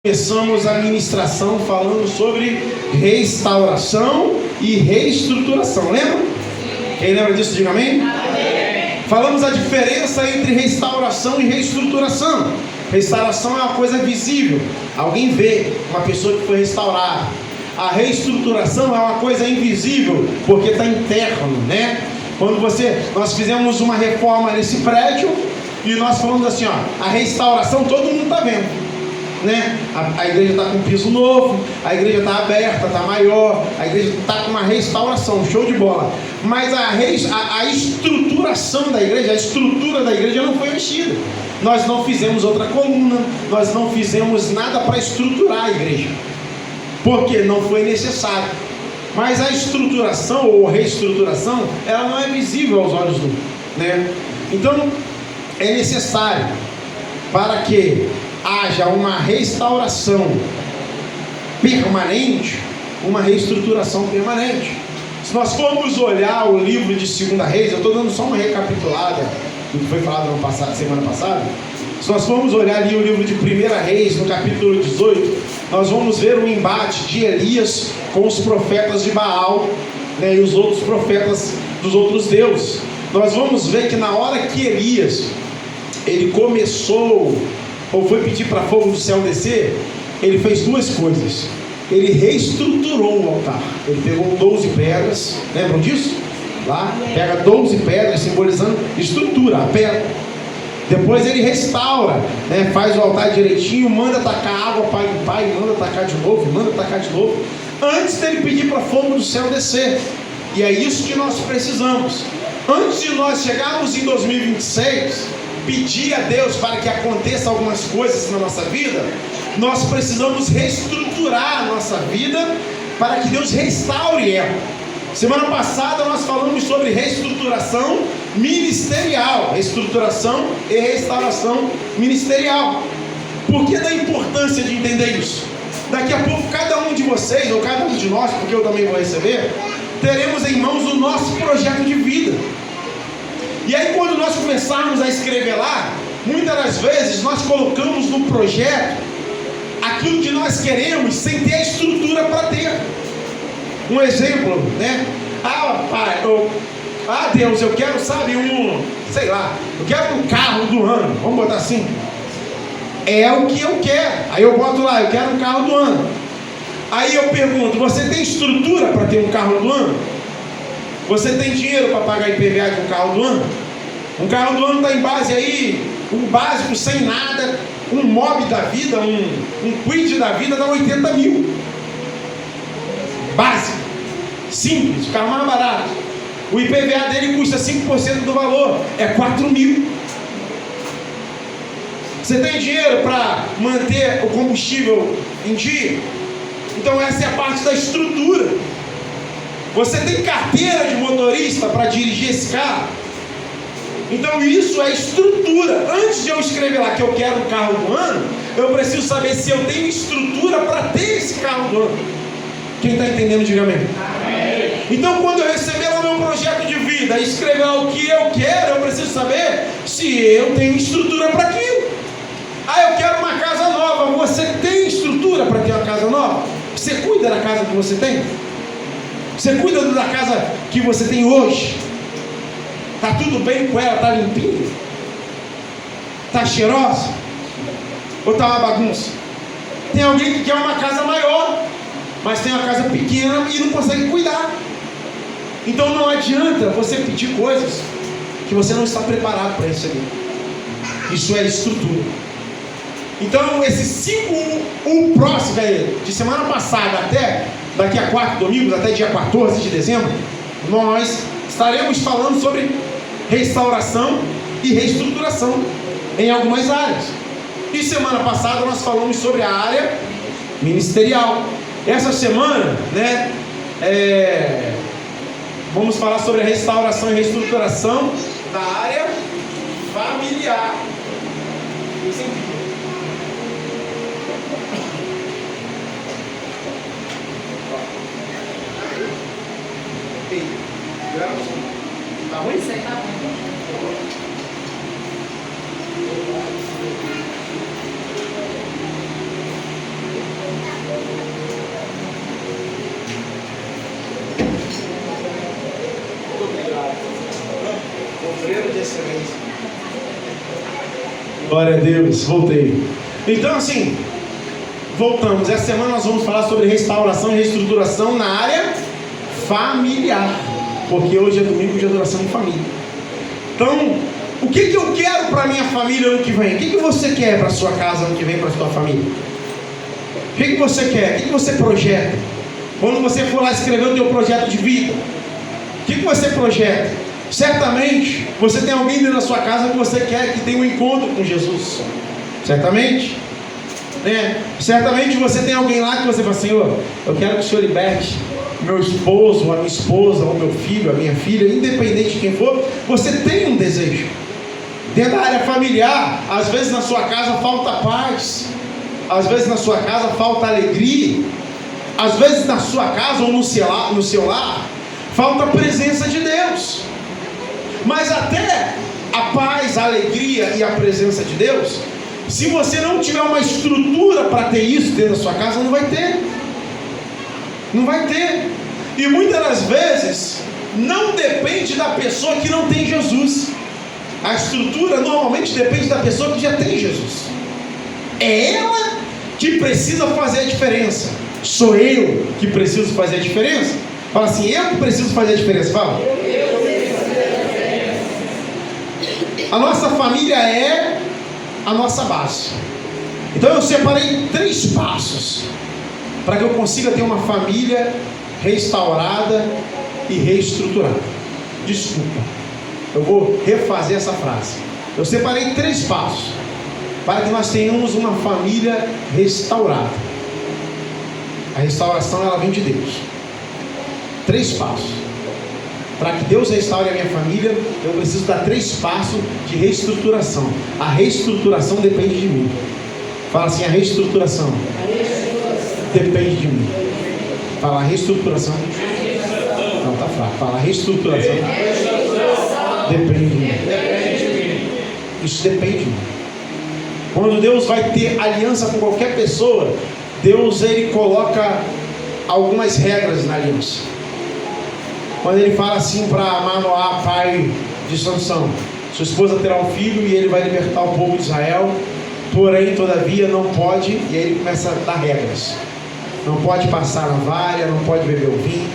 Começamos a ministração falando sobre restauração e reestruturação, lembra? Quem lembra disso, diga amém? Amém. Falamos a diferença entre restauração e reestruturação. Restauração é uma coisa visível, alguém vê uma pessoa que foi restaurada. A reestruturação é uma coisa invisível, porque está interno, né? Nós fizemos uma reforma nesse prédio e nós falamos assim, ó, a restauração todo mundo está vendo. Né? A igreja está com piso novo, a igreja está aberta, está maior, a igreja está com uma restauração, show de bola. Mas a estruturação da igreja, a estrutura da igreja não foi mexida. Nós não fizemos outra coluna, nós não fizemos nada para estruturar a igreja, porque não foi necessário. Mas a estruturação ou reestruturação, ela não é visível aos olhos nu, né? Então é necessário para que haja uma restauração permanente, uma reestruturação permanente. Se nós formos olhar o livro de 2 Reis, eu estou dando só uma recapitulada do que foi falado semana passada. Se nós formos olhar ali o livro de 1 Reis, no capítulo 18, nós vamos ver o embate de Elias com os profetas de Baal, né, e os outros profetas dos outros deuses. Nós vamos ver que na hora que Elias ele começou ou foi pedir para fogo do céu descer, ele fez duas coisas. Ele reestruturou o altar. Ele pegou 12 pedras, lembram disso? Lá, pega 12 pedras, simbolizando estrutura, a pedra. Depois ele restaura, né? Faz o altar direitinho, manda tacar água para limpar, e manda tacar de novo, manda tacar de novo, antes dele pedir para fogo do céu descer. E é isso que nós precisamos. Antes de nós chegarmos em 2026, pedir a Deus para que aconteça algumas coisas na nossa vida, nós precisamos reestruturar a nossa vida para que Deus restaure ela. Semana passada nós falamos sobre reestruturação ministerial, reestruturação e restauração ministerial. Por que da importância de entender isso? Daqui a pouco cada um de vocês, ou cada um de nós, porque eu também vou receber, teremos em mãos o nosso projeto de vida. E aí quando nós começarmos a escrever lá, muitas das vezes nós colocamos no projeto aquilo que nós queremos sem ter a estrutura para ter. Um exemplo, né? Deus, eu quero, eu quero um carro do ano, vamos botar assim. É o que eu quero. Aí eu boto lá, eu quero um carro do ano. Aí eu pergunto, você tem estrutura para ter um carro do ano? Você tem dinheiro para pagar IPVA de um carro do ano? Um carro do ano está em base aí, um básico sem nada, um mob da vida, um quid da vida dá 80 mil. Básico, simples, o carro mais barato. O IPVA dele custa 5% do valor, é 4 mil. Você tem dinheiro para manter o combustível em dia? Então essa é a parte da estrutura. Você tem carteira de motorista para dirigir esse carro? Então isso é estrutura. Antes de eu escrever lá que eu quero um carro do ano, eu preciso saber se eu tenho estrutura para ter esse carro do ano. Quem está entendendo, diga amém. Então quando eu receber lá o meu projeto de vida e escrever lá o que eu quero, eu preciso saber se eu tenho estrutura para aquilo. Eu quero uma casa nova. Você tem estrutura para ter uma casa nova? Você cuida da casa que você tem? Você cuida da casa que você tem hoje? Está tudo bem com ela? Está limpinha? Está cheirosa? Ou está uma bagunça? Tem alguém que quer uma casa maior, mas tem uma casa pequena e não consegue cuidar. Então não adianta você pedir coisas que você não está preparado para receber. Isso é estrutura. Então o próximo, de semana passada até daqui a 4 domingos, até dia 14 de dezembro, nós estaremos falando sobre restauração e reestruturação em algumas áreas. E semana passada nós falamos sobre a área ministerial. Essa semana, né, vamos falar sobre a restauração e reestruturação da área familiar. Tá ruim? Isso aí tá ruim. Glória a Deus, voltei. Então assim, voltamos. Essa semana nós vamos falar sobre restauração e reestruturação na área familiar, porque hoje é domingo de adoração em família. Então, o que eu quero para a minha família ano que vem? O que você quer para a sua casa ano que vem, para a sua família? O que você quer? O que você projeta? Quando você for lá escrever o teu projeto de vida, o que você projeta? Certamente, você tem alguém dentro da sua casa que você quer que tenha um encontro com Jesus. Certamente. Certamente você tem alguém lá que você fala: Senhor, eu quero que o Senhor liberte meu esposo, a minha esposa, o meu filho, a minha filha, independente de quem for. Você tem um desejo. Dentro da área familiar, às vezes na sua casa falta paz, às vezes na sua casa falta alegria, às vezes na sua casa ou no seu lar falta a presença de Deus. Mas até a paz, a alegria e a presença de Deus, se você não tiver uma estrutura para ter isso dentro da sua casa, não vai ter. Não vai ter. E muitas das vezes não depende da pessoa que não tem Jesus. A estrutura normalmente depende da pessoa que já tem Jesus. É ela que precisa fazer a diferença. Sou eu que preciso fazer a diferença? Fala assim: eu que preciso fazer a diferença. Fala. A nossa família é a nossa base. Então eu separei 3 passos para que eu consiga ter uma família restaurada e reestruturada. Desculpa, eu vou refazer essa frase. Eu separei 3 passos para que nós tenhamos uma família restaurada. A restauração, ela vem de Deus. 3 passos. Para que Deus restaure a minha família, eu preciso dar 3 passos de reestruturação. A reestruturação depende de mim. Fala assim: a reestruturação depende de mim. Fala: a reestruturação. Não, tá fraco. Fala: a reestruturação depende de mim. Isso depende de mim. Quando Deus vai ter aliança com qualquer pessoa, Deus, ele coloca algumas regras na aliança. Quando ele fala assim para Manoá, pai de Sansão: sua esposa terá um filho e ele vai libertar o povo de Israel, porém, todavia, não pode. E aí ele começa a dar regras. Não pode passar na navalha, não pode beber o vinho.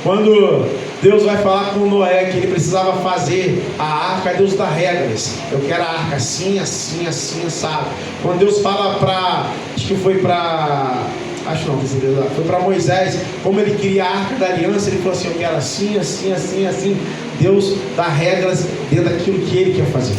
Quando Deus vai falar com Noé que ele precisava fazer a arca, Deus dá regras. Eu quero a arca assim, assim, assim, assado. Quando Deus fala foi para Moisés, como ele queria a arca da aliança, ele falou assim: eu quero assim, assim, assim, assim. Deus dá regras dentro daquilo que ele quer fazer.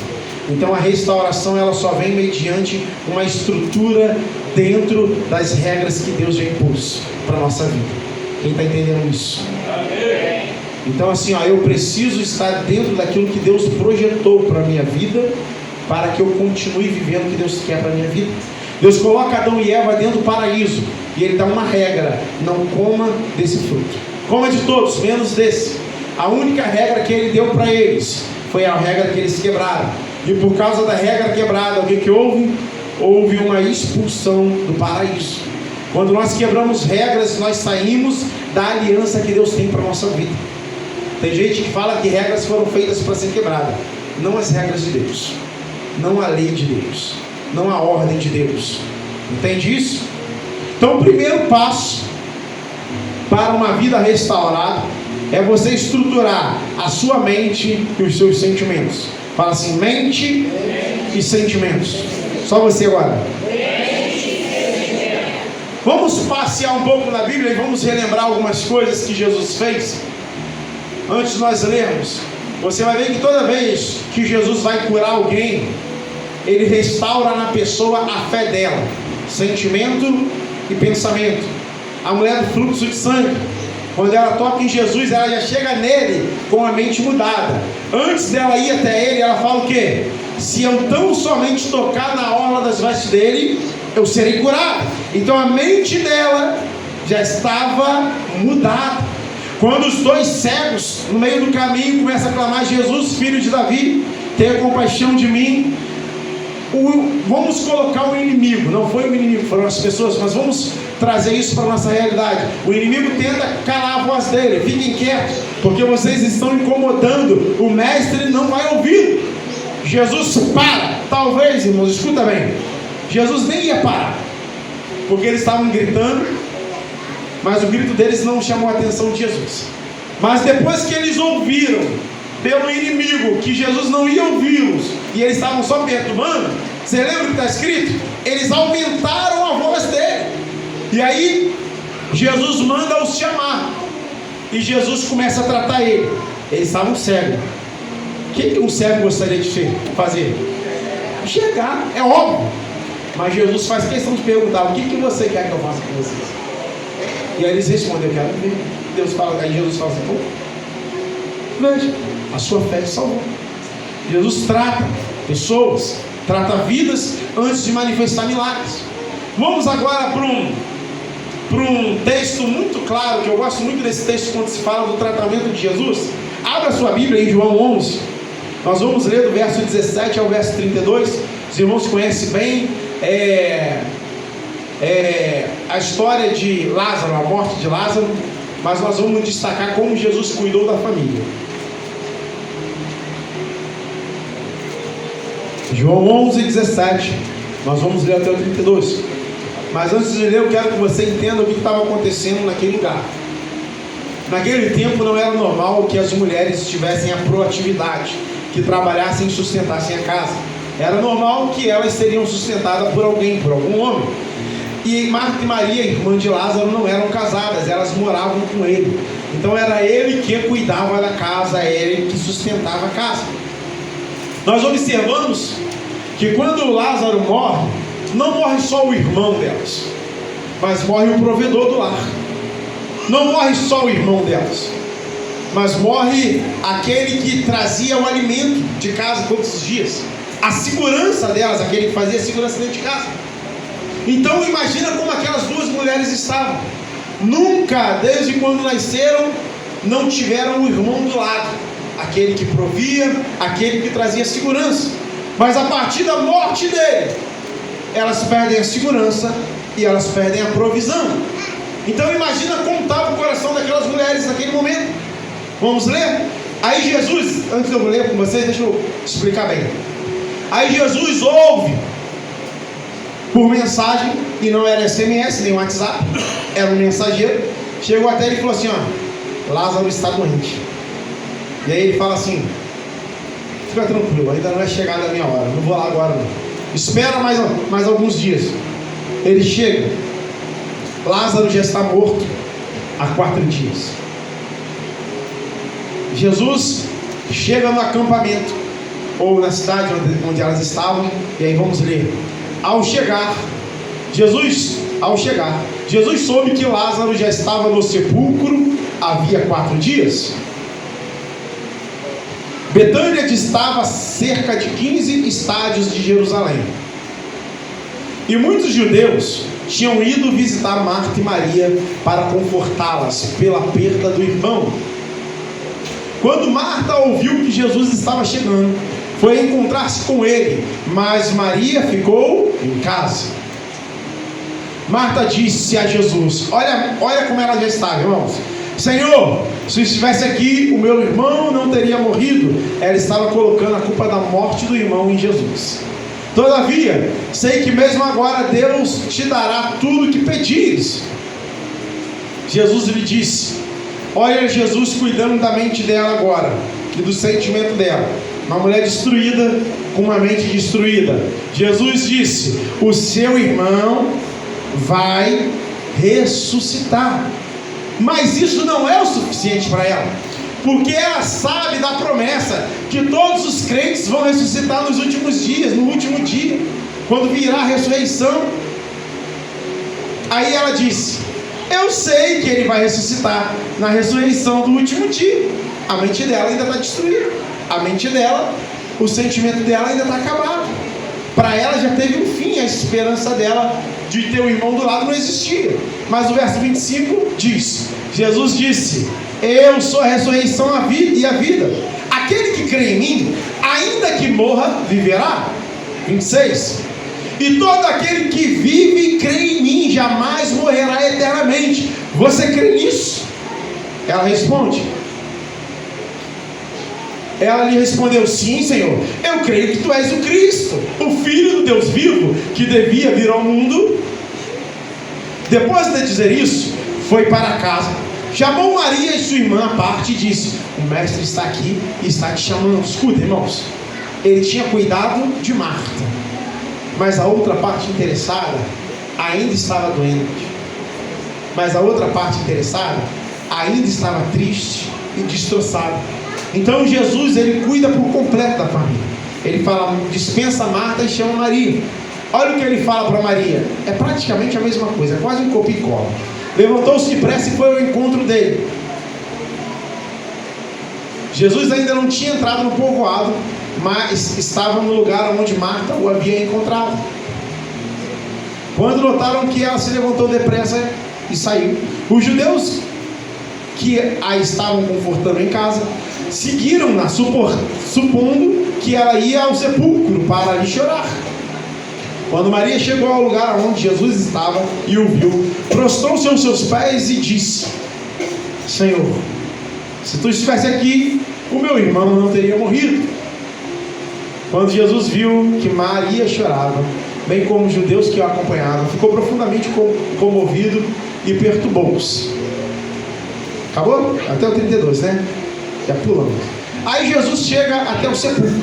Então a restauração, ela só vem mediante uma estrutura dentro das regras que Deus já impôs para a nossa vida. Quem está entendendo isso? Amém. Então assim, eu preciso estar dentro daquilo que Deus projetou para a minha vida, para que eu continue vivendo o que Deus quer para a minha vida. Deus coloca Adão e Eva dentro do paraíso, e ele dá uma regra: não coma desse fruto. Coma de todos, menos desse. A única regra que ele deu para eles foi a regra que eles quebraram. E por causa da regra quebrada, o que houve? Houve uma expulsão do paraíso. Quando nós quebramos regras, nós saímos da aliança que Deus tem para a nossa vida. Tem gente que fala que regras foram feitas para ser quebradas. Não as regras de Deus, não a lei de Deus, não a ordem de Deus. Entende isso? Então o primeiro passo para uma vida restaurada é você estruturar a sua mente e os seus sentimentos. Fala assim: mente e sentimentos. Só você agora. Vamos passear um pouco na Bíblia e vamos relembrar algumas coisas que Jesus fez. Antes de nós lermos, você vai ver que toda vez que Jesus vai curar alguém, ele restaura na pessoa a fé dela, sentimento e pensamento. A mulher do fluxo de sangue, quando ela toca em Jesus, ela já chega nele com a mente mudada. Antes dela ir até ele, ela fala o quê? Se eu tão somente tocar na orla das vestes dele, eu serei curado. Então a mente dela já estava mudada. Quando os 2 cegos no meio do caminho começam a clamar: Jesus, filho de Davi, tenha compaixão de mim. Vamos colocar o inimigo, não foi o inimigo, foram as pessoas, mas vamos trazer isso para a nossa realidade. O inimigo tenta calar a voz dele: fiquem quietos, porque vocês estão incomodando, o mestre não vai ouvir. Jesus para, Talvez, irmãos, escuta bem, Jesus nem ia parar, porque eles estavam gritando, mas o grito deles não chamou a atenção de Jesus. Mas depois que eles ouviram pelo inimigo que Jesus não ia ouvi-los e eles estavam só perturbando, você lembra o que está escrito? Eles aumentaram a voz dele. E aí Jesus manda-os chamar, e Jesus começa a tratar ele. Eles estavam cegos. O que um cego gostaria de fazer? Chegar, é óbvio. Mas Jesus faz questão de perguntar: o que você quer que eu faça com vocês? E aí eles respondem: eu quero ver. Deus fala, aí Jesus fala assim: pô, veja, a sua fé te salvou. Jesus trata pessoas, trata vidas antes de manifestar milagres. Vamos agora para um texto muito claro, que eu gosto muito desse texto quando se fala do tratamento de Jesus. Abra a sua Bíblia em João 11. Nós vamos ler do verso 17 ao verso 32. Os irmãos conhecem bem a história de Lázaro, a morte de Lázaro, mas nós vamos destacar como Jesus cuidou da família. João 11, 17. Nós vamos ler até o 32. Mas antes de ler, eu quero que você entenda o que estava acontecendo naquele lugar. Naquele tempo não era normal que as mulheres tivessem a proatividade, que trabalhassem e sustentassem a casa. Era normal que elas seriam sustentadas por alguém, por algum homem. E Marta e Maria, irmã de Lázaro, não eram casadas, elas moravam com ele. Então era ele que cuidava da casa, era ele que sustentava a casa. Nós observamos que quando Lázaro morre, não morre só o irmão delas, mas morre o provedor do lar. Não morre só o irmão delas, mas morre aquele que trazia o alimento de casa todos os dias, a segurança delas, aquele que fazia a segurança dentro de casa. Então imagina como aquelas duas mulheres estavam. Nunca, desde quando nasceram, não tiveram o irmão do lado, aquele que provia, aquele que trazia segurança. Mas a partir da morte dele, elas perdem a segurança e elas perdem a provisão. Então imagina como estava o coração daquelas mulheres naquele momento. Vamos ler? Aí Jesus, antes de eu ler com vocês, deixa eu explicar bem. Aí Jesus ouve por mensagem, e não era SMS nem WhatsApp, era um mensageiro. Chegou até ele e falou assim: ó, Lázaro está doente. E aí ele fala assim: fica tranquilo, ainda não é chegada a minha hora, não vou lá agora não. Espera mais alguns dias. Ele chega, Lázaro já está morto há 4 dias. Jesus chega no acampamento, ou na cidade onde elas estavam, e aí vamos ler. Ao chegar, Jesus soube que Lázaro já estava no sepulcro havia 4 dias. Betânia distava cerca de 15 estádios de Jerusalém. E muitos judeus tinham ido visitar Marta e Maria para confortá-las pela perda do irmão. Quando Marta ouviu que Jesus estava chegando, foi encontrar-se com ele, mas Maria ficou em casa. Marta disse a Jesus: olha como ela já estava, irmãos. Senhor, se estivesse aqui, o meu irmão não teria morrido. Ela estava colocando a culpa da morte do irmão em Jesus. Todavia, sei que mesmo agora Deus te dará tudo o que pedires. Jesus lhe disse: olha Jesus cuidando da mente dela agora e do sentimento dela. Uma mulher destruída, com uma mente destruída. Jesus disse: o seu irmão vai ressuscitar. Mas isso não é o suficiente para ela, porque ela sabe da promessa que todos os crentes vão ressuscitar nos últimos dias, no último dia, quando virá a ressurreição. Aí ela disse: eu sei que ele vai ressuscitar na ressurreição do último dia. A mente dela ainda está destruída, a mente dela, o sentimento dela ainda está acabado. Para ela já teve um fim, a esperança dela de ter o irmão do lado não existia. Mas o verso 25 diz: Jesus disse: eu sou a ressurreição e a vida. Aquele que crê em mim, ainda que morra, viverá. 26. E todo aquele que vive e crê em mim jamais morrerá eternamente. Você crê nisso? Ela responde: Ela lhe respondeu: sim, Senhor, eu creio que tu és o Cristo, o Filho do Deus vivo, que devia vir ao mundo. Depois de dizer isso, foi para casa, chamou Maria e sua irmã à parte e disse: o mestre está aqui e está te chamando. Escuta, irmãos, ele tinha cuidado de Marta, mas a outra parte interessada ainda estava doente. Mas a outra parte interessada ainda estava triste e destroçada. Então Jesus, ele cuida por completo da família. Ele fala: dispensa Marta e chama Maria. Olha o que ele fala para Maria. É praticamente a mesma coisa, é quase um copia e cola. Levantou-se depressa e foi ao encontro dele. Jesus ainda não tinha entrado no povoado, mas estava no lugar onde Marta o havia encontrado. Quando notaram que ela se levantou depressa e saiu, os judeus que a estavam confortando em casa seguiram-na, supondo que ela ia ao sepulcro para ali chorar. Quando Maria chegou ao lugar onde Jesus estava e o viu, prostrou-se aos seus pés e disse: Senhor, se tu estivesse aqui, o meu irmão não teria morrido. Quando Jesus viu que Maria chorava, bem como os judeus que a acompanhavam, ficou profundamente comovido e perturbou-se. Acabou? Até o 32, né? Já pulamos. Aí Jesus chega até o sepulcro.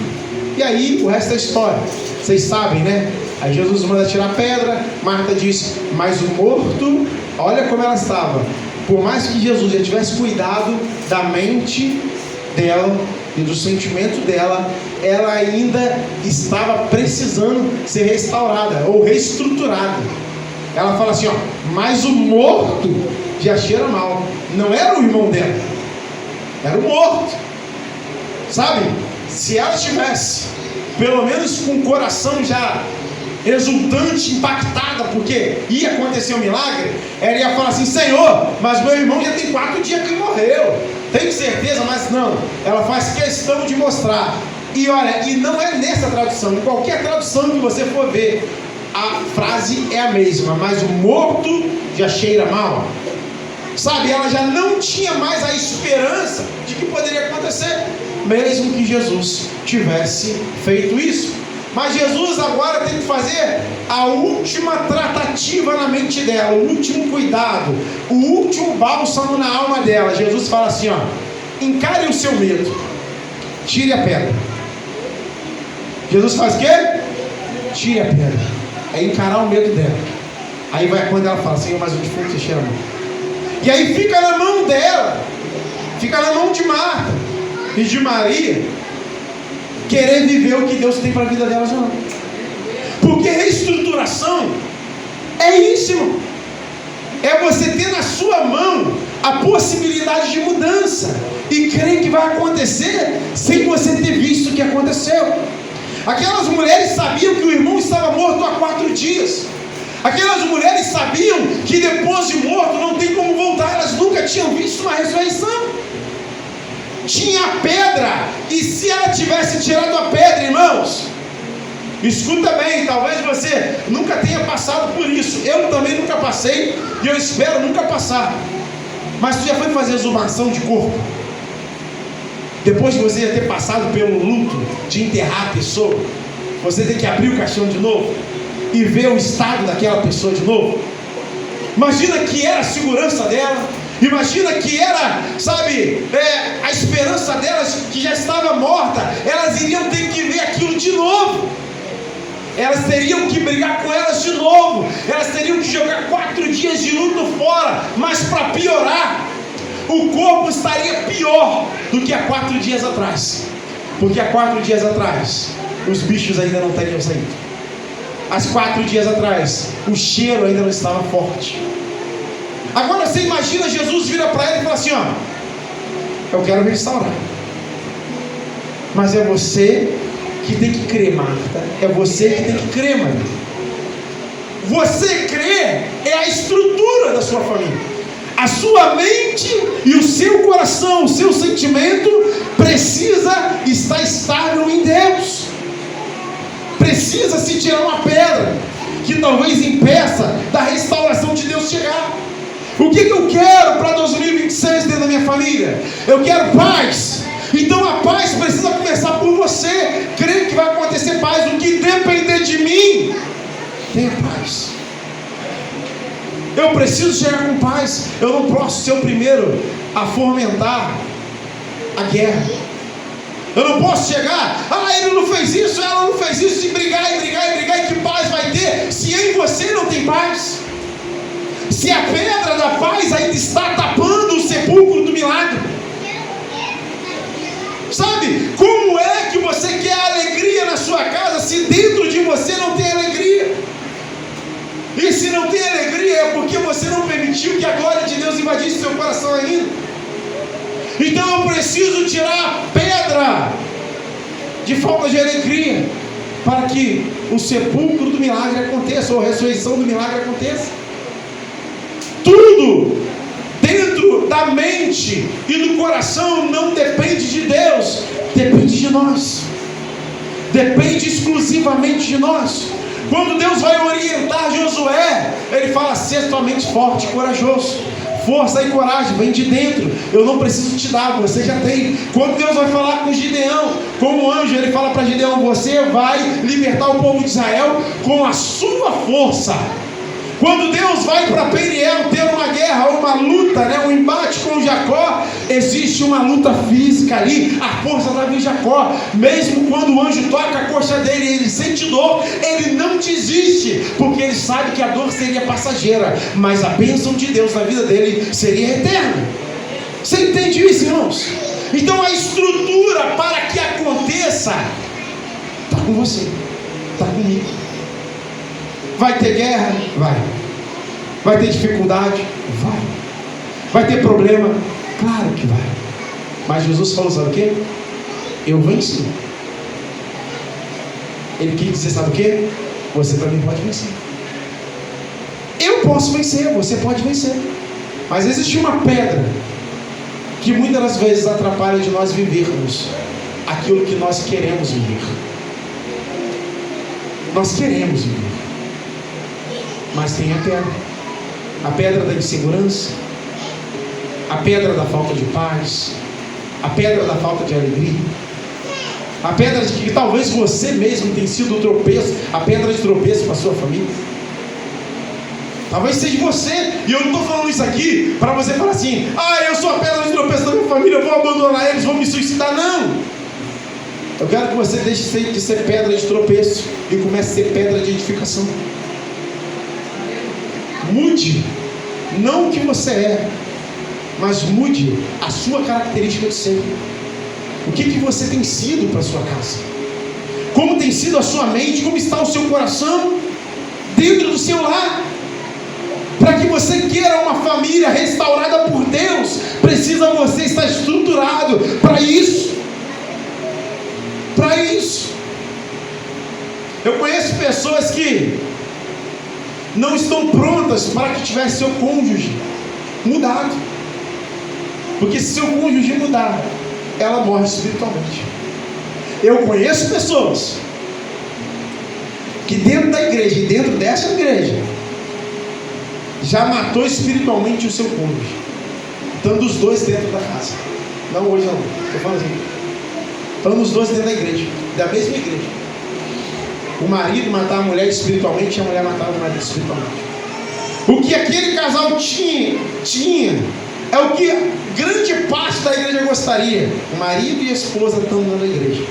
E aí o resto é história. Vocês sabem, né? Aí Jesus manda tirar pedra. Marta diz: mas o morto, olha como ela estava. Por mais que Jesus já tivesse cuidado da mente dela e do sentimento dela, ela ainda estava precisando ser restaurada ou reestruturada. Ela fala assim: ó, mas o morto já cheira mal. Não era o irmão dela, era o morto. Sabe? Se ela estivesse pelo menos com o coração já exultante, impactada, porque ia acontecer um milagre, ela ia falar assim: Senhor, mas meu irmão já tem 4 dias que morreu. Tenho certeza, mas não. Ela faz questão de mostrar. E olha, e não é nessa tradução, em qualquer tradução que você for ver, a frase é a mesma: mas o morto já cheira mal. Sabe, ela já não tinha mais a esperança de que poderia acontecer, mesmo que Jesus tivesse feito isso. Mas Jesus agora tem que fazer a última tratativa na mente dela, o último cuidado, o último bálsamo na alma dela. Jesus fala assim: ó, encare o seu medo, tire a pedra. Jesus faz o quê? Tire a pedra. É encarar o medo dela. Aí vai quando ela fala: Senhor, mas o defunto se cheira mal. E aí fica na mão dela, fica na mão de Marta e de Maria querer viver o que Deus tem para a vida delas ou não. Porque reestruturação é isso, irmão. É você ter na sua mão a possibilidade de mudança e crer que vai acontecer sem você ter visto o que aconteceu. Aquelas mulheres sabiam que o irmão estava morto há 4 dias. Aquelas mulheres sabiam que depois de morto não tem como voltar. Elas nunca tinham visto uma ressurreição. Tinha a pedra, e se ela tivesse tirado a pedra, irmãos, escuta bem, talvez você nunca tenha passado por isso. Eu também nunca passei, e eu espero nunca passar. Mas tu já foi fazer exumação de corpo? Depois de você já ter passado pelo luto de enterrar a pessoa, você tem que abrir o caixão de novo e ver o estado daquela pessoa de novo. Imagina que era a segurança dela, imagina que era, sabe, a esperança delas que já estava morta. Elas iriam ter que ver aquilo de novo. Elas teriam que brigar com elas de novo. Elas teriam que jogar 4 dias de luto fora. Mas para piorar, o corpo estaria pior do que há 4 dias atrás. Porque há 4 dias atrás os bichos ainda não teriam saído. Há 4 dias atrás o cheiro ainda não estava forte. Agora você imagina Jesus vira para ela e fala assim: ó, eu quero restaurar. Mas é você que tem que crer, Marta. É você que tem que crer, Maria. Você crer é a estrutura da sua família. A sua mente e o seu coração, o seu sentimento precisa estar estável em Deus. Precisa se tirar uma pedra que talvez impeça da restauração de Deus chegar. O que eu quero para 2026 dentro da minha família? Eu quero paz, Então a paz precisa começar por você. Creio que vai acontecer paz. O que depender de mim, tenha paz. Eu preciso chegar com paz. Eu não posso ser o primeiro a fomentar a guerra. Eu não posso chegar, ele não fez isso, ela não fez isso, e brigar, e que paz vai ter, se em você não tem paz? Se a pedra da paz ainda está tapando o sepulcro do milagre. Sabe, como é que você quer alegria na sua casa, se dentro de você não tem alegria? E se não tem alegria, é porque você não permitiu que a glória de Deus invadisse seu coração ainda. Então eu preciso tirar a pedra de falta de alegria, para que o sepulcro do milagre aconteça, ou a ressurreição do milagre aconteça. Tudo dentro da mente e do coração não depende de Deus, depende de nós, depende exclusivamente de nós. Quando Deus vai orientar Josué, Ele fala: seja tua mente forte e corajoso. Força e coragem, vem de dentro. Eu não preciso te dar, você já tem. Quando Deus vai falar com Gideão, como anjo, Ele fala para Gideão: você vai libertar o povo de Israel com a sua força. Quando Deus vai para Peniel ter uma guerra, uma luta, um embate com Jacó, existe uma luta física ali. A força estava em Jacó. Mesmo quando o anjo toca a coxa dele e ele sente dor, ele não desiste, porque ele sabe que a dor seria passageira, mas a bênção de Deus na vida dele seria eterna. Você entende isso, irmãos? Então a estrutura para que aconteça está com você, está comigo. Vai ter guerra? Vai. Vai ter dificuldade? Vai. Vai ter problema? Claro que vai. Mas Jesus falou: sabe o quê? Eu venci. Ele quis dizer: sabe o quê? Você também pode vencer. Eu posso vencer, você pode vencer. Mas existe uma pedra que muitas das vezes atrapalha de nós vivermos aquilo que nós queremos viver. Nós queremos viver, mas tem a pedra da insegurança, a pedra da falta de paz, a pedra da falta de alegria, a pedra de que talvez você mesmo tenha sido o tropeço, a pedra de tropeço para a sua família. Talvez seja você, e eu não estou falando isso aqui para você falar assim: eu sou a pedra de tropeço da minha família, eu vou abandonar eles, vou me suicidar. Não! Eu quero que você deixe de ser pedra de tropeço e comece a ser pedra de edificação. Mude, não o que você é, mas mude a sua característica de ser. O que você tem sido para a sua casa? Como tem sido a sua mente? Como está o seu coração dentro do seu lar? Para que você queira uma família restaurada por Deus, precisa você estar estruturado para isso. Para isso. Eu conheço pessoas que não estão prontas para que tivesse seu cônjuge mudado, porque se seu cônjuge mudar, ela morre espiritualmente. Eu conheço pessoas que dentro da igreja e dentro dessa igreja já matou espiritualmente o seu cônjuge, estando os dois dentro da casa. Não hoje não, estou falando assim, estando os dois dentro da igreja, da mesma igreja. O marido matar a mulher espiritualmente e a mulher matar o marido espiritualmente. O que aquele casal tinha é o que grande parte da igreja gostaria: o marido e a esposa estando na igreja,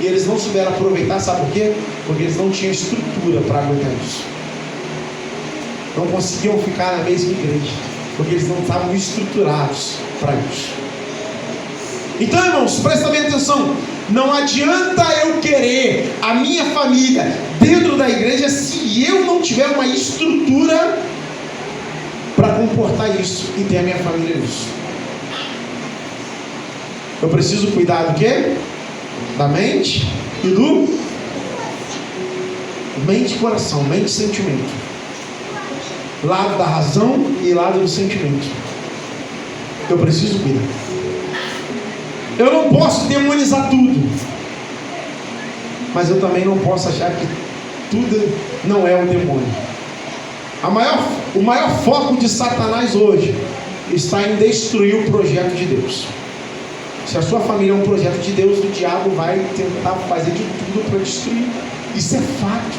e eles não souberam aproveitar. Sabe por quê? Porque eles não tinham estrutura para aguentar isso. Não conseguiam ficar na mesma igreja, porque eles não estavam estruturados para isso. Então, irmãos, presta bem atenção. Não adianta eu querer a minha família dentro da igreja se eu não tiver uma estrutura para comportar isso e ter a minha família nisso. Eu preciso cuidar do quê? Da mente e do mente e coração, mente e sentimento. Lado da razão e lado do sentimento. Eu preciso cuidar. Eu não posso demonizar tudo, mas eu também não posso achar que tudo não é um demônio. O maior foco de Satanás hoje está em destruir o projeto de Deus. Se a sua família é um projeto de Deus, o diabo vai tentar fazer de tudo para destruir. Isso é fato.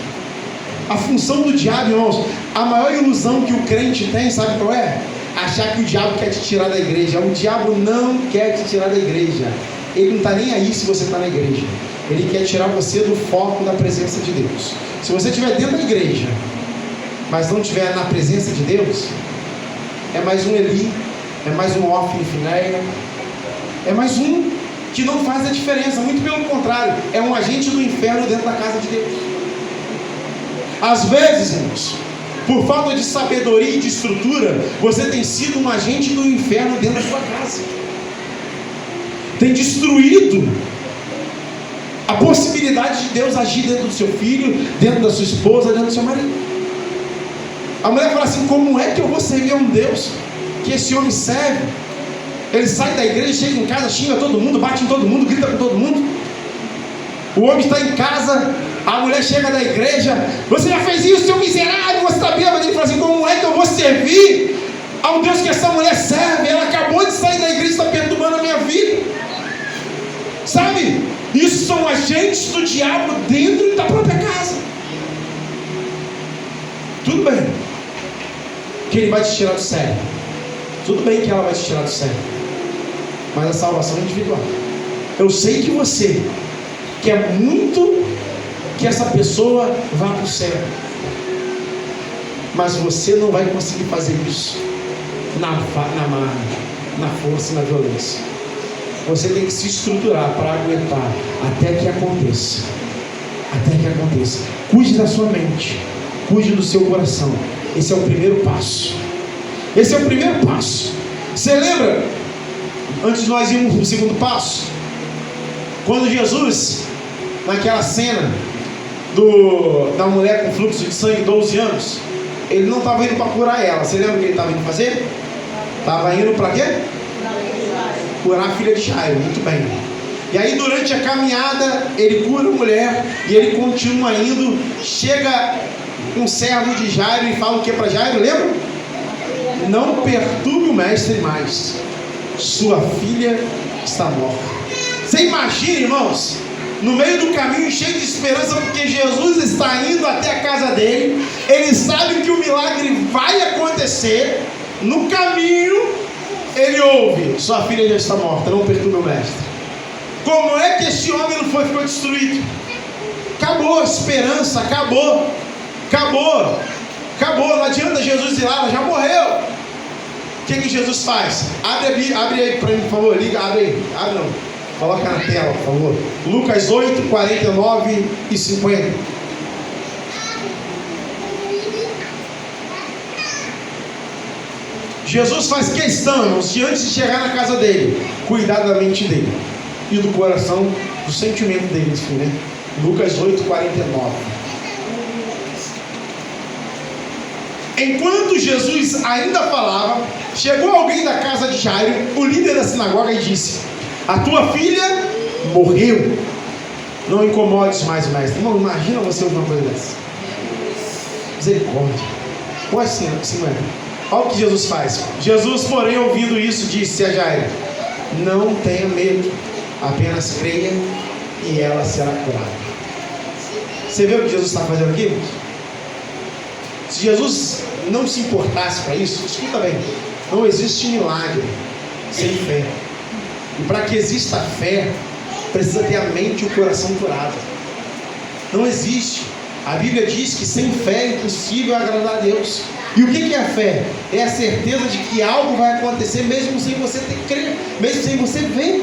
A função do diabo, irmãos, a maior ilusão que o crente tem, sabe qual é? Achar que o diabo quer te tirar da igreja. O diabo não quer te tirar da igreja. Ele não está nem aí se você está na igreja. Ele quer tirar você do foco da presença de Deus. Se você estiver dentro da igreja, mas não estiver na presença de Deus, é mais um Eli, é mais um Ofni Finéia, é mais um que não faz a diferença. Muito pelo contrário, é um agente do inferno dentro da casa de Deus. Às vezes, irmãos, por falta de sabedoria e de estrutura, você tem sido um agente do inferno dentro da sua casa. Tem destruído a possibilidade de Deus agir dentro do seu filho, dentro da sua esposa, dentro do seu marido. A mulher fala assim: como é que eu vou servir a um Deus que esse homem serve? Ele sai da igreja, chega em casa, xinga todo mundo, bate em todo mundo, grita com todo mundo. O homem está em casa, a mulher chega da igreja: você já fez isso, seu miserável, você está bêbado. Ele fala assim: como é que eu vou servir a um Deus que essa mulher serve? Ela acabou de sair da igreja e está perturbando a minha vida. Sabe? Isso são agentes do diabo dentro da própria casa. Tudo bem que ele vai te tirar do sério. Tudo bem que ela vai te tirar do sério. Mas a salvação é individual. Eu sei que você quer muito que essa pessoa vá para o céu, mas você não vai conseguir fazer isso na marra, na força e na violência. Você tem que se estruturar para aguentar até que aconteça. Até que aconteça. Cuide da sua mente, cuide do seu coração. Esse é o primeiro passo. Esse é o primeiro passo. Você lembra, antes de nós irmos para o segundo passo, quando Jesus, naquela cena da mulher com fluxo de sangue, 12 anos, ele não estava indo para curar ela. Você lembra o que ele estava indo fazer? Estava indo para quê? Curar a filha de Jairo. Muito bem. E aí, durante a caminhada, ele cura a mulher e ele continua indo. Chega um servo de Jairo e fala o que para Jairo? Lembra? Não perturbe o mestre mais, sua filha está morta. Você imagina, irmãos, no meio do caminho, cheio de esperança, porque Jesus está indo até a casa dele, ele sabe que o milagre vai acontecer. No caminho, ele ouve: sua filha já está morta, não perturbe o mestre. Como é que esse homem não ficou destruído? Acabou a esperança, acabou, não adianta Jesus ir lá, ela já morreu. O que Jesus faz? Abre aí para mim, por favor, liga, abre não, coloca na tela, por favor. Lucas 8, 49 e 50. Jesus faz questão, irmãos, de antes de chegar na casa dele, cuidar da mente dele e do coração, do sentimento dele, enfim, né? Lucas 8, 49. Enquanto Jesus ainda falava, chegou alguém da casa de Jairo, o líder da sinagoga, e disse: a tua filha morreu, não incomodes mais o mestre. Irmão, imagina você ouvir uma coisa dessa. Misericórdia. Pode sim, não é? Olha o que Jesus faz. Jesus, porém, ouvindo isso, disse a Jairo: não tenha medo, apenas creia e ela será curada. Você vê o que Jesus está fazendo aqui? Se Jesus não se importasse para isso, escuta bem, não existe milagre sem fé. E para que exista fé, precisa ter a mente e o coração curado. Não existe. A Bíblia diz que sem fé é impossível agradar a Deus. E o que é a fé? É a certeza de que algo vai acontecer mesmo sem você ter que crer, mesmo sem você ver.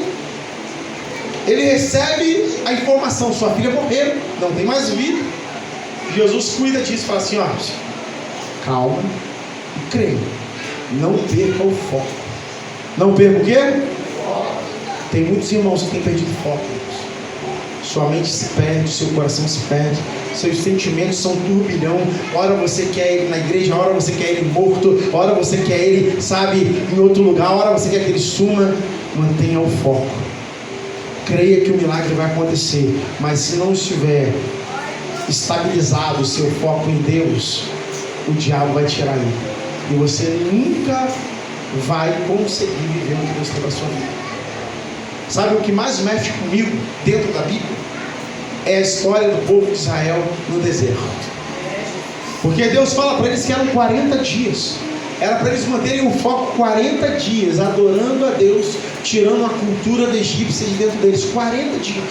Ele recebe a informação: sua filha morreu, não tem mais vida. Jesus cuida disso, fala assim: ó, calma e creia, não perca o foco. Não perca o quê? Tem muitos irmãos que têm perdido foco. Sua mente se perde, seu coração se perde, seus sentimentos são turbilhão. Ora você quer ele na igreja, ora você quer ele morto, ora você quer ele, sabe, em outro lugar, ora você quer que ele suma. Mantenha o foco, creia que o milagre vai acontecer, mas se não estiver estabilizado o seu foco em Deus, o diabo vai tirar ele, e você nunca vai conseguir viver o que Deus tem para a sua vida. Sabe o que mais mexe comigo dentro da Bíblia? É a história do povo de Israel no deserto. Porque Deus fala para eles que eram 40 dias. Era para eles manterem o foco 40 dias, adorando a Deus, tirando a cultura da egípcia de dentro deles. 40 dias.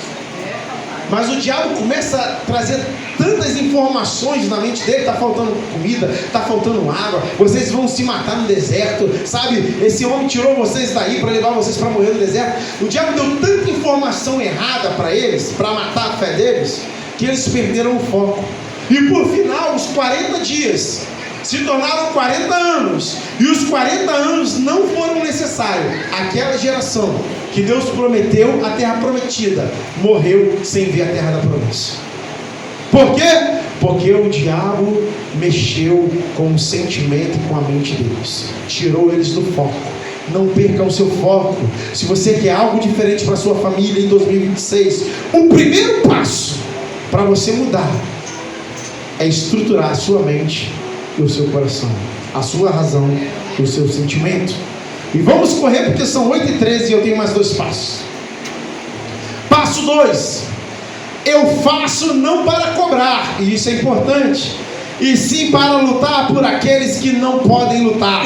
Mas o diabo começa a trazer tantas informações na mente dele. Está faltando comida, está faltando água, vocês vão se matar no deserto, sabe? Esse homem tirou vocês daí para levar vocês para morrer no deserto. O diabo deu tanta informação errada para eles, para matar a fé deles, que eles perderam o foco. E por final, os 40 dias se tornaram 40 anos, e os 40 anos não foram necessários. Aquela geração que Deus prometeu a terra prometida morreu sem ver a terra da promessa. Por quê? Porque o diabo mexeu com o sentimento e com a mente deles, tirou eles do foco. Não perca o seu foco. Se você quer algo diferente para a sua família em 2026, o primeiro passo para você mudar é estruturar a sua mente e o seu coração, a sua razão e o seu sentimento. E vamos correr porque são 8h13 e eu tenho mais 2 passos. Passo 2: eu faço não para cobrar, e isso é importante, e sim para lutar por aqueles que não podem lutar.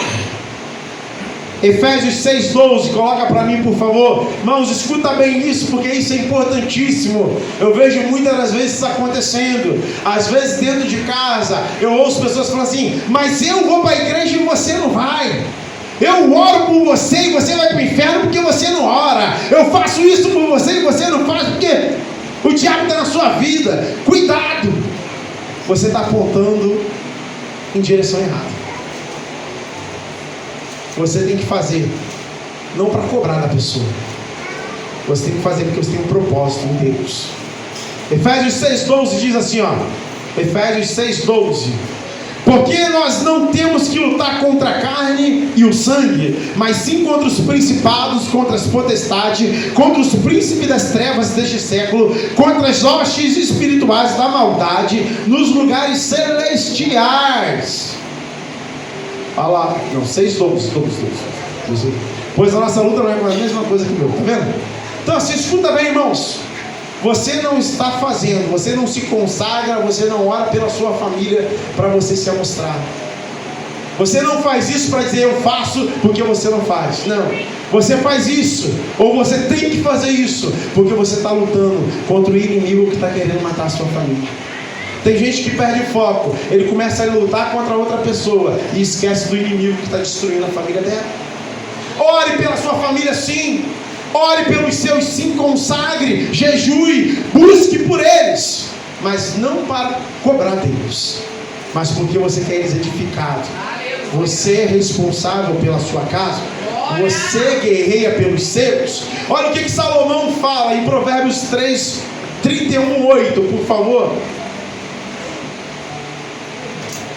Efésios 6:12, coloca para mim por favor. Irmãos, escuta bem isso, porque isso é importantíssimo. Eu vejo muitas das vezes isso acontecendo. Às vezes dentro de casa eu ouço pessoas falando assim: mas eu vou para a igreja e você não vai. Eu oro por você e você vai para o inferno porque você não ora. Eu faço isso por você e você não faz porque o diabo está na sua vida. Cuidado, você está apontando em direção errada. Você tem que fazer não para cobrar da pessoa, você tem que fazer porque você tem um propósito em Deus. Efésios 6:12 diz assim, ó, Efésios 6:12: porque nós não temos que lutar contra a carne e o sangue, mas sim contra os principados, contra as potestades, contra os príncipes das trevas deste século, contra as hostes espirituais da maldade nos lugares celestiais. Olha lá, não, 6:12, pois a nossa luta não é a mesma coisa que o meu, tá vendo? Então assim, escuta bem, irmãos. Você não está fazendo, você não se consagra, você não ora pela sua família para você se amostrar. Você não faz isso para dizer eu faço porque você não faz. Não, você faz isso, ou você tem que fazer isso, porque você está lutando contra o inimigo que está querendo matar a sua família. Tem gente que perde o foco, ele começa a lutar contra outra pessoa e esquece do inimigo que está destruindo a família dela. Ore pela sua família sim, ore pelos seus sim, consagre, jejue, busque por eles, mas não para cobrar deles, mas porque você quer eles edificados. Você é responsável pela sua casa, você guerreia pelos seus. Olha o que Salomão fala em Provérbios 31:8, por favor.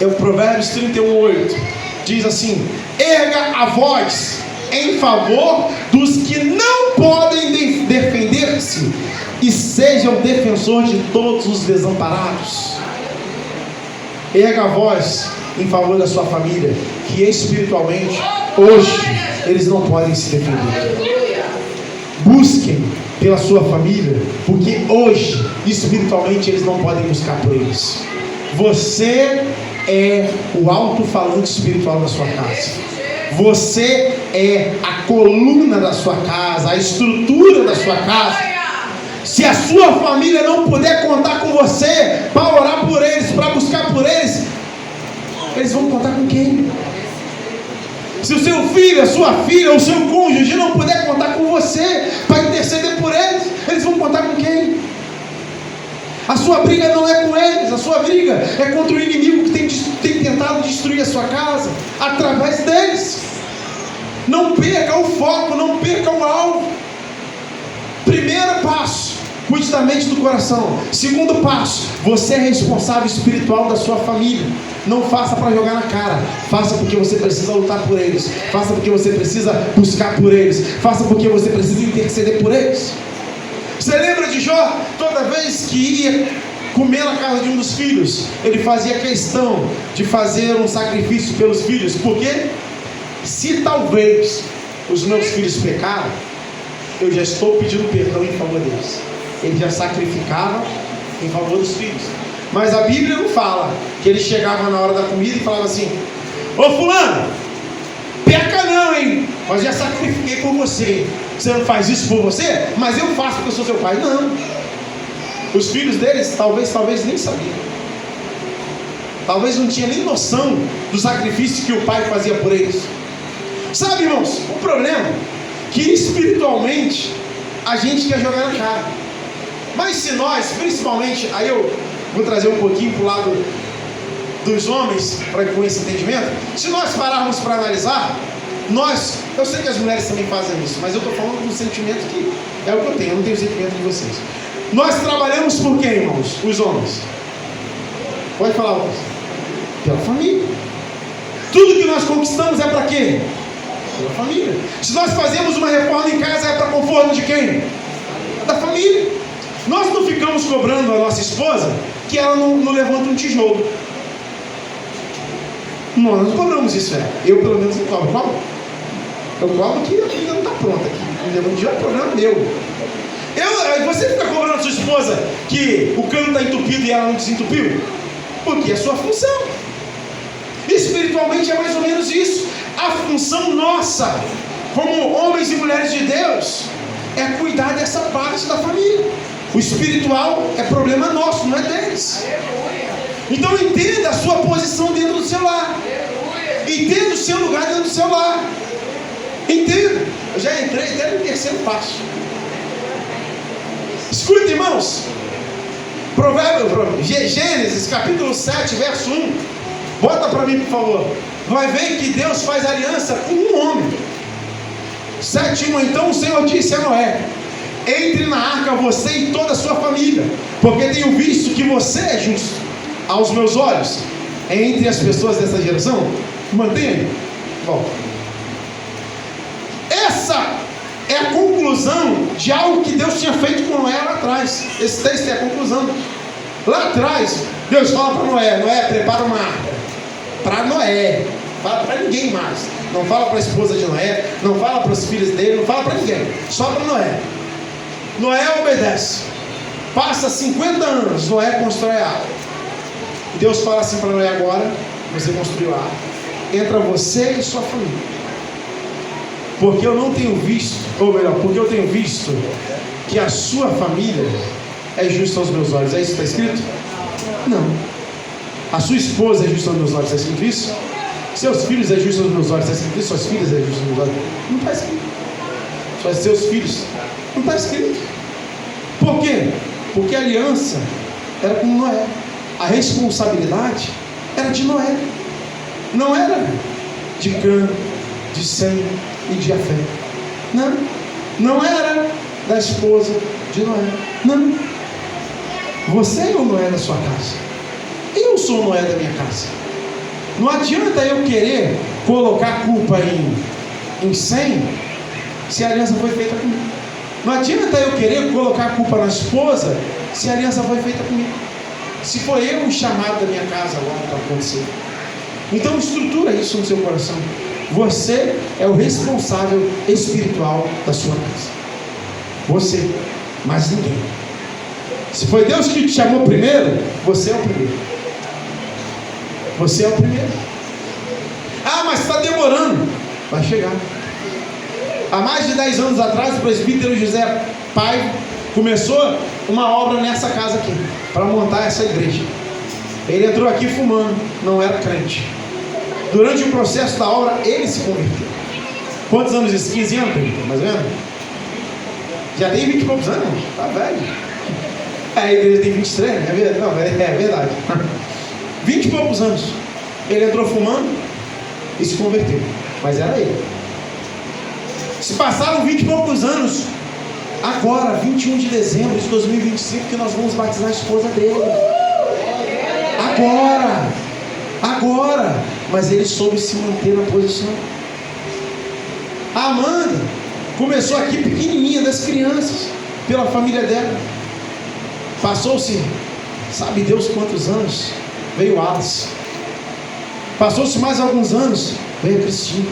É o Provérbios 31:8, diz assim: erga a voz em favor dos que não podem defender-se e seja o defensor de todos os desamparados. Erga a voz em favor da sua família, que espiritualmente hoje eles não podem se defender. Busquem pela sua família, porque hoje espiritualmente eles não podem buscar por eles. Você é o alto-falante espiritual da sua casa. Você é a coluna da sua casa, a estrutura da sua casa. Se a sua família não puder contar com você para orar por eles, para buscar por eles, eles vão contar com quem? Se o seu filho, a sua filha, o seu cônjuge não puder contar com você para interceder por eles, eles vão contar com quem? A sua briga não é com eles, a sua briga é contra o inimigo que tem tentado destruir a sua casa através deles. Não perca o foco, não perca o alvo. Primeiro passo, cuide da mente do coração. Segundo passo, você é responsável espiritual da sua família. Não faça para jogar na cara, faça porque você precisa lutar por eles, faça porque você precisa buscar por eles, faça porque você precisa interceder por eles. Você lembra de Jó? Toda vez que ia comer na casa de um dos filhos, ele fazia questão de fazer um sacrifício pelos filhos. Por quê? Se talvez os meus filhos pecaram, eu já estou pedindo perdão em favor deles. Ele já sacrificava em favor dos filhos. Mas a Bíblia não fala que ele chegava na hora da comida e falava assim: ô fulano, peca não, hein? Mas já sacrifiquei por você. Você não faz isso por você? Mas eu faço porque eu sou seu pai. Não. Os filhos deles talvez nem sabiam. Talvez não tinha nem noção do sacrifício que o pai fazia por eles. Sabe, irmãos, o problema é que espiritualmente a gente quer jogar na cara. Mas se nós, principalmente, aí eu vou trazer um pouquinho para o lado dos homens, com esse entendimento. Se nós pararmos para analisar, eu sei que as mulheres também fazem isso, mas eu estou falando do sentimento que é o que eu não tenho o sentimento de vocês. Nós trabalhamos por quê, irmãos? Os homens. Pode falar, Lucas. Pela família. Tudo que nós conquistamos é para quê? Pela família. Se nós fazemos uma reforma em casa, é para conforto de quem? Da família. Nós não ficamos cobrando a nossa esposa que ela não levanta um tijolo. Nós não cobramos isso, eu pelo menos não cobro. Eu cobro que a comida não está pronta aqui. Não levanta um tijolo, é problema meu. Você fica cobrando a sua esposa que o cano está entupido e ela não desentupiu? Porque é sua função. Espiritualmente é mais ou menos isso. A função nossa, como homens e mulheres de Deus, é cuidar dessa parte da família. O espiritual é problema nosso, não é deles. Então entenda a sua posição dentro do seu lar. Entenda o seu lugar dentro do seu lar. Entenda. Eu já entrei até no terceiro passo. Escuta, irmãos. Gênesis capítulo 7, verso 1. Bota para mim, por favor. Vai ver que Deus faz aliança com um homem. 7:1. Então o Senhor disse a Noé: entre na arca você e toda a sua família, porque tenho visto que você é justo aos meus olhos entre as pessoas dessa geração. Mantenha. Bom, essa é a conclusão de algo que Deus tinha feito com Noé lá atrás. Esse texto é a conclusão. Lá atrás, Deus fala para Noé: Noé, prepara uma arca. Para Noé, fala para ninguém mais. Não fala para a esposa de Noé, não fala para os filhos dele, não fala para ninguém, só para Noé. Noé obedece. Passa 50 anos, Noé constrói a arca. Deus fala assim para Noé: agora você construiu a arca, entra você e sua família. Porque eu não tenho visto, ou melhor, porque eu tenho visto que a sua família é justa aos meus olhos. É isso que está escrito? Não. A sua esposa é justa aos meus olhos. Está escrito isso? Seus filhos é justo aos meus olhos. Está escrito isso? Suas filhas é justa aos meus olhos. Não está escrito. Só seus filhos. Não está escrito. Por quê? Porque a aliança era com Noé. A responsabilidade era de Noé. Não era de Cã, de Sem e de Jafé. Não. Não era da esposa de Noé. Não. Você é o Noé da sua casa. Eu sou o Noé da minha casa. Não adianta eu querer colocar a culpa em Sem, se a aliança foi feita comigo. Não adianta eu querer colocar a culpa na esposa, se a aliança foi feita comigo. Se foi eu o chamado da minha casa logo para acontecer. Então estrutura isso no seu coração. Você é o responsável espiritual da sua casa. Você, mais ninguém. Se foi Deus que te chamou primeiro, você é o primeiro. Você é o primeiro. Ah, mas está demorando. Vai chegar. Há mais de 10 anos atrás, o presbítero José Pai começou uma obra nessa casa aqui, para montar essa igreja. Ele entrou aqui fumando, não era crente. Durante o processo da obra, ele se converteu. Quantos anos isso? 15 anos, mais ou menos? Já tem 20 e poucos anos, tá velho. A igreja tem 23, né? É verdade. Não, é verdade. 20 e poucos anos. Ele entrou fumando e se converteu. Mas era ele. Se passaram 20 e poucos anos, agora, 21 de dezembro de 2025, que nós vamos batizar a esposa dele. Agora. Mas ele soube se manter na posição. A Amanda começou aqui pequenininha, das crianças, pela família dela. Passou-se, sabe Deus quantos anos, veio Alice. Passou-se mais alguns anos, veio a Cristina.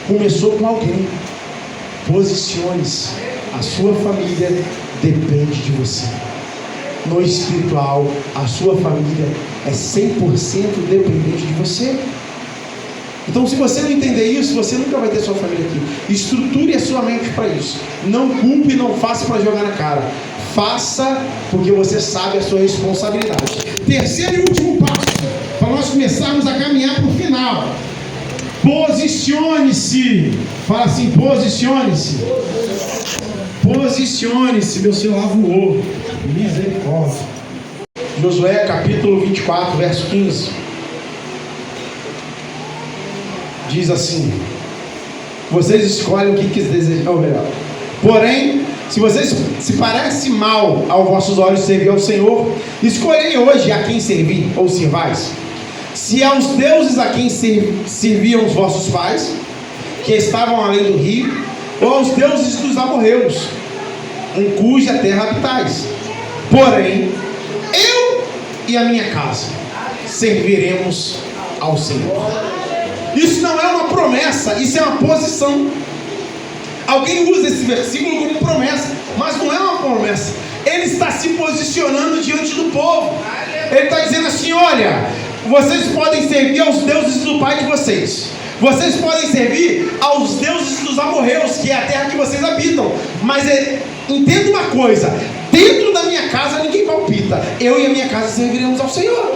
Começou com alguém. Posicione-se. A sua família depende de você. No espiritual, a sua família é 100% dependente de você. Então, se você não entender isso, você nunca vai ter sua família aqui. Estruture a sua mente para isso. Não culpe, não faça para jogar na cara. Faça porque você sabe a sua responsabilidade. Terceiro e último passo, para nós começarmos a caminhar para o final. Posicione-se. Fala assim, posicione-se. Posicione-se. Meu celular voou. Misericórdia. Josué capítulo 24, verso 15. Diz assim: vocês escolhem o que desejam, ou melhor, porém, se vocês se parece mal aos vossos olhos servir ao Senhor, escolhei hoje a quem servir ou servais. Se aos deuses a quem serviam os vossos pais, que estavam além do rio, ou aos deuses dos amorreus, em cuja terra habitais. Porém, eu e a minha casa serviremos ao Senhor. Isso não é uma promessa, isso é uma posição. Alguém usa esse versículo como promessa, mas não é uma promessa. Ele está se posicionando diante do povo. Ele está dizendo assim: olha, vocês podem servir aos deuses do pai de vocês, vocês podem servir aos deuses dos amorreus, que é a terra que vocês habitam, mas entenda uma coisa: dentro da minha casa ninguém palpita. Eu e a minha casa serviremos ao Senhor.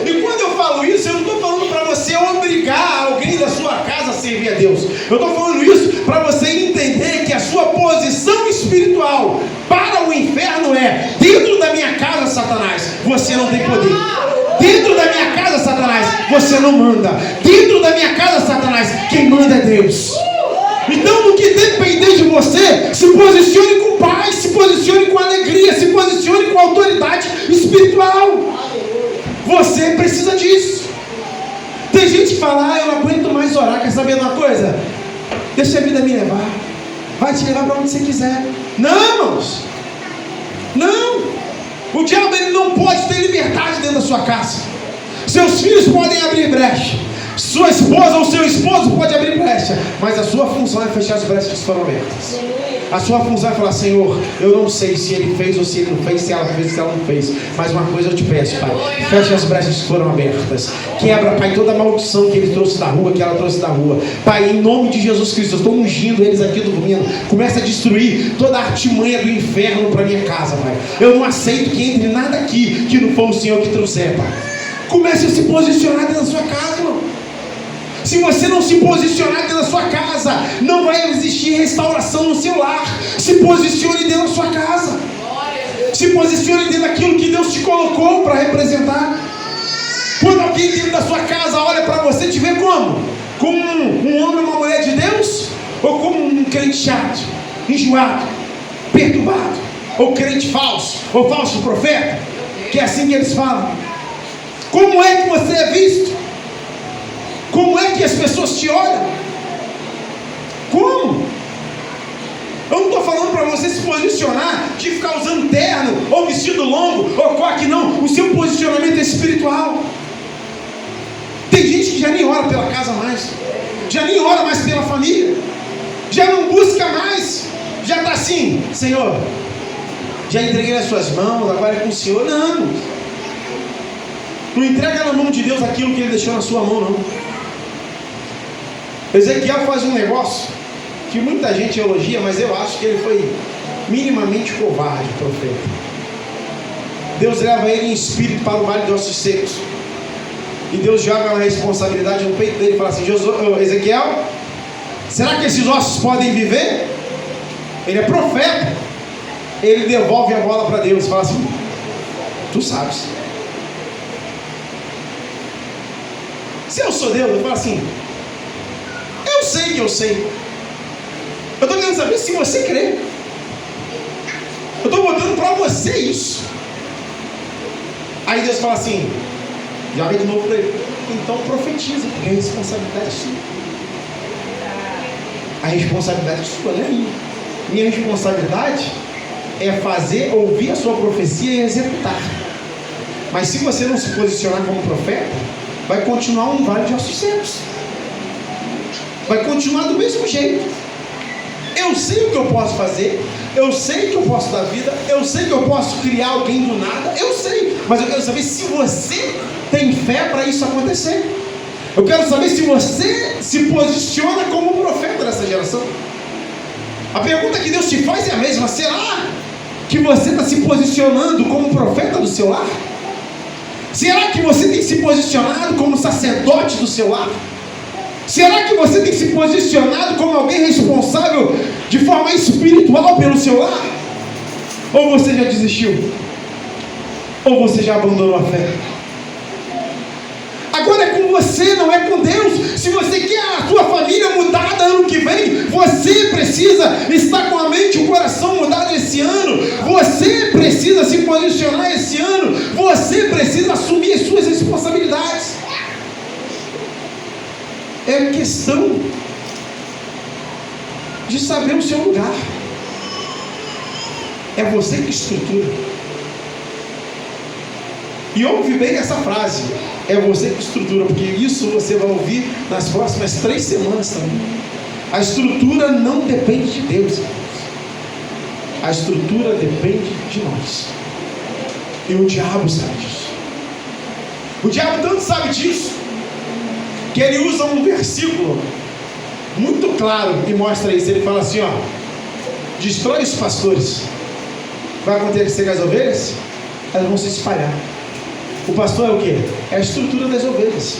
E quando eu falo isso, eu não estou falando para você obrigar alguém da sua casa a servir a Deus. Eu estou falando isso para você entender que a sua posição espiritual para o inferno é: dentro da minha casa, Satanás, você não tem poder. Dentro da minha casa, Satanás, você não manda. Dentro da minha casa, Satanás, quem manda é Deus. Então, no que depender de você, se posicione com paz, se posicione com alegria, se posicione com autoridade espiritual. Você precisa disso. Tem gente que fala: eu não aguento mais orar. Quer saber de uma coisa? Deixa a vida me levar. Vai te levar para onde você quiser. Não, irmãos. Não. O diabo, ele não pode ter liberdade dentro da sua casa. Seus filhos podem abrir brecha, sua esposa ou seu esposo pode abrir brecha, mas a sua função é fechar as brechas que foram abertas. A sua função é falar: Senhor, eu não sei se ele fez ou se ele não fez, se ela fez ou se ela não fez, mas uma coisa eu te peço, Pai: fecha as brechas que foram abertas. Quebra, Pai, toda a maldição que ele trouxe da rua, que ela trouxe da rua. Pai, em nome de Jesus Cristo, eu estou ungindo eles aqui dormindo. Começa a destruir toda a artimanha do inferno para minha casa, Pai. Eu não aceito que entre nada aqui que não for o Senhor que trouxer, Pai. Comece a se posicionar dentro da sua casa, irmão. Se você não se posicionar dentro da sua casa, não vai existir restauração no seu lar. Se posicione dentro da sua casa. Se posicione dentro daquilo que Deus te colocou para representar. Quando alguém dentro da sua casa olha para você, te vê como? Como um homem ou uma mulher de Deus? Ou como um crente chato, enjoado, perturbado? Ou crente falso? Ou falso profeta? Que é assim que eles falam. Como é que você é visto? Como é que as pessoas te olham? Como? Eu não estou falando para você se posicionar de ficar usando terno, ou vestido longo, ou coque, não. O seu posicionamento é espiritual. Tem gente que já nem ora pela casa mais, já nem ora mais pela família, já não busca mais, já está assim: Senhor, já entreguei nas suas mãos, agora é com o Senhor. Não entrega na mão de Deus aquilo que Ele deixou na sua mão, não. Ezequiel faz um negócio que muita gente elogia, mas eu acho que ele foi minimamente covarde, profeta. Deus leva ele em espírito para o vale de ossos secos, e Deus joga a responsabilidade no peito dele e fala assim: Ezequiel, será que esses ossos podem viver? Ele é profeta. Ele devolve a bola para Deus e fala assim: tu sabes. Se eu sou Deus, eu falo assim: eu sei que eu sei. Eu estou querendo saber se você crê. Eu estou botando para você isso. Aí Deus fala assim, joga de novo para ele: então profetiza, porque a responsabilidade é sua. A responsabilidade é sua, não é minha. Minha responsabilidade é fazer, ouvir a sua profecia e executar. Mas se você não se posicionar como profeta, vai continuar um vale de ossos secos. Vai continuar do mesmo jeito. Eu sei o que eu posso fazer, eu sei que eu posso dar vida, eu sei que eu posso criar alguém do nada, eu sei, mas eu quero saber se você tem fé para isso acontecer. Eu quero saber se você se posiciona como profeta dessa geração. A pergunta que Deus te faz é a mesma: será que você está se posicionando como profeta do seu lar? Será que você tem se posicionado como sacerdote do seu lar? Será que você tem se posicionado como alguém responsável de forma espiritual pelo seu lar? Ou você já desistiu? Ou você já abandonou a fé? Agora é com você, não é com Deus. Se você quer a sua família mudada ano que vem, você precisa estar com a mente e o coração mudado esse ano. Você precisa se posicionar esse ano. Você precisa assumir as suas responsabilidades. É questão de saber o seu lugar. É você que estrutura. E ouve bem essa frase: é você que estrutura, porque isso você vai ouvir nas próximas 3 semanas também. A estrutura não depende de Deus, a estrutura depende de nós. E o diabo sabe disso. O diabo tanto sabe disso que ele usa um versículo muito claro que mostra isso. Ele fala assim: ó, destrói os pastores, vai acontecer com as ovelhas, elas vão se espalhar. O pastor é o quê? É a estrutura das ovelhas.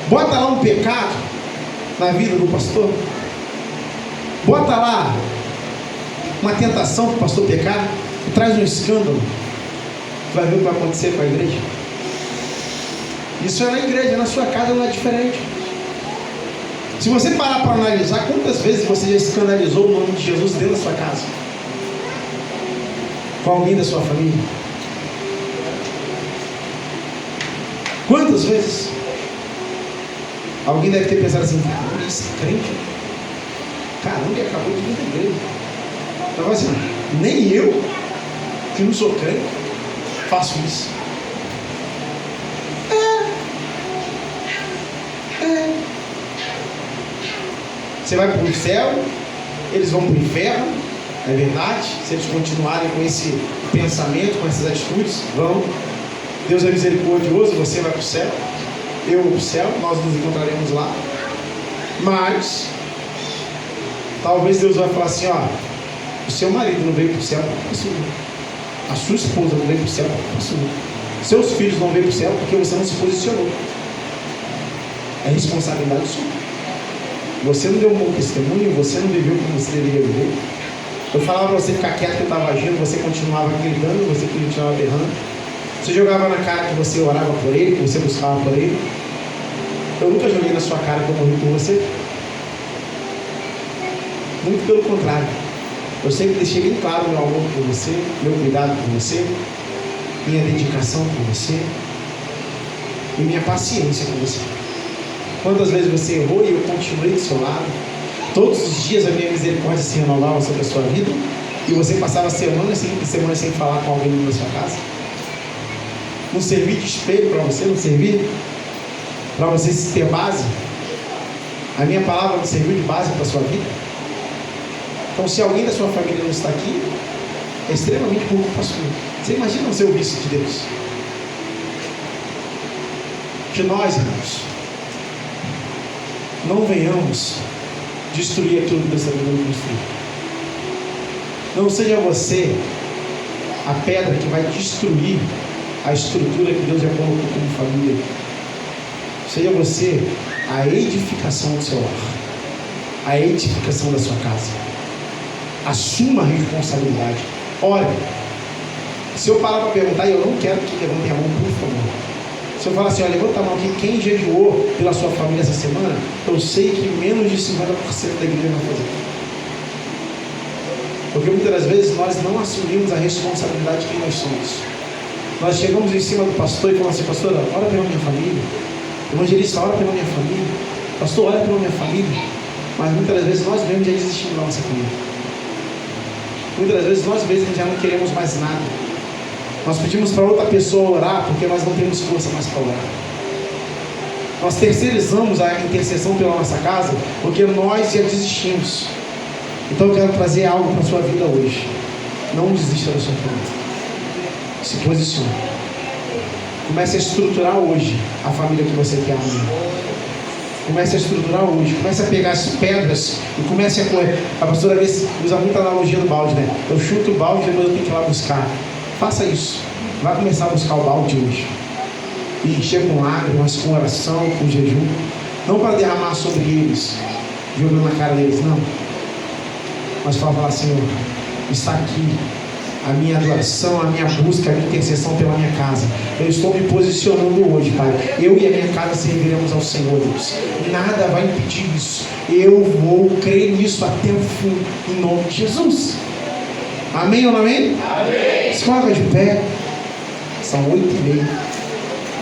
Bota lá um pecado na vida do pastor, bota lá uma tentação para o pastor pecar, traz um escândalo, tu vai ver o que vai acontecer com a igreja. Isso é na igreja, na sua casa não é diferente. Se você parar para analisar, quantas vezes você já escandalizou o nome de Jesus dentro da sua casa, com alguém da sua família? Quantas vezes? Alguém deve ter pensado assim: caramba, esse crente, caramba, ele acabou de vir da igreja. Então assim, nem eu, que não sou crente, faço isso. Você vai para o céu, eles vão para o inferno, é verdade. Se eles continuarem com esse pensamento, com essas atitudes, vão. Deus é misericordioso, você vai para o céu, eu vou para o céu, nós nos encontraremos lá. Mas talvez Deus vai falar assim: ó, o seu marido não veio para o céu porque passou, a sua esposa não veio para o céu porque passou, seus filhos não veio para o céu porque você não se posicionou. É responsabilidade sua. Você não deu um bom testemunho, você não viveu como você deveria viver. Eu falava para você ficar quieto que eu estava agindo, você continuava gritando, você continuava berrando. Você jogava na cara que você orava por ele, que você buscava por ele. Eu nunca joguei na sua cara que eu morri por você. Muito pelo contrário. Eu sempre deixei bem claro meu amor por você, meu cuidado por você, minha dedicação por você e minha paciência com você. Quantas vezes você errou e eu continuei do seu lado. Todos os dias a minha misericórdia se renovava sobre a sua vida e você passava semanas sem falar com alguém na sua casa. Não servir de espelho para você, não servir para você ter base. A minha palavra não serviu de base para a sua vida. Então, se alguém da sua família não está aqui, é extremamente por culpa sua. Você imagina ser o vice de Deus? Que nós, irmãos, não venhamos destruir aquilo que Deus está tentando construir. Não seja você a pedra que vai destruir a estrutura que Deus já colocou como família. Seja você a edificação do seu lar, a edificação da sua casa. Assuma a responsabilidade. Olha, se eu parar para perguntar, e eu não quero que levantem a mão, por favor. Se eu falar assim: olha, levanta a mão aqui, quem jejuou pela sua família essa semana, eu sei que menos de 50% da igreja vai fazer. Porque muitas das vezes nós não assumimos a responsabilidade de quem nós somos. Nós chegamos em cima do pastor e falamos assim: pastor, ora pela minha família. Evangelista, ora pela minha família. Pastor, ora pela minha família. Mas muitas das vezes nós mesmos já desistimos da nossa família. Muitas das vezes nós mesmos já não queremos mais nada. Nós pedimos para outra pessoa orar porque nós não temos força mais para orar. Nós terceirizamos a intercessão pela nossa casa porque nós já desistimos. Então eu quero trazer algo para a sua vida hoje. Não desista da sua família. Se posicione. Comece a estruturar hoje a família que você quer amanhã. Comece a estruturar hoje. Comece a pegar as pedras e comece a correr. A pastora às vezes usa muita analogia do balde, né? Eu chuto o balde e depois eu tenho que ir lá buscar. Faça isso. Vai começar a buscar o balde hoje. E chega com lágrimas, com oração, com jejum. Não para derramar sobre eles, jogando na cara deles, não. Mas para falar, Senhor, está aqui a minha adoração, a minha busca, a minha intercessão pela minha casa. Eu estou me posicionando hoje, Pai. Eu e a minha casa serviremos ao Senhor, Deus. Nada vai impedir isso. Eu vou crer nisso até o fim, em nome de Jesus. Amém ou não amém? Amém. Se coloca de pé. São 8h30.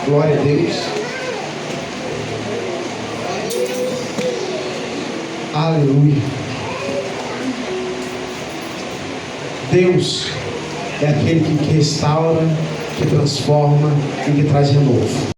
Glória a Deus. Aleluia. Deus é aquele que restaura, que transforma e que traz renovo.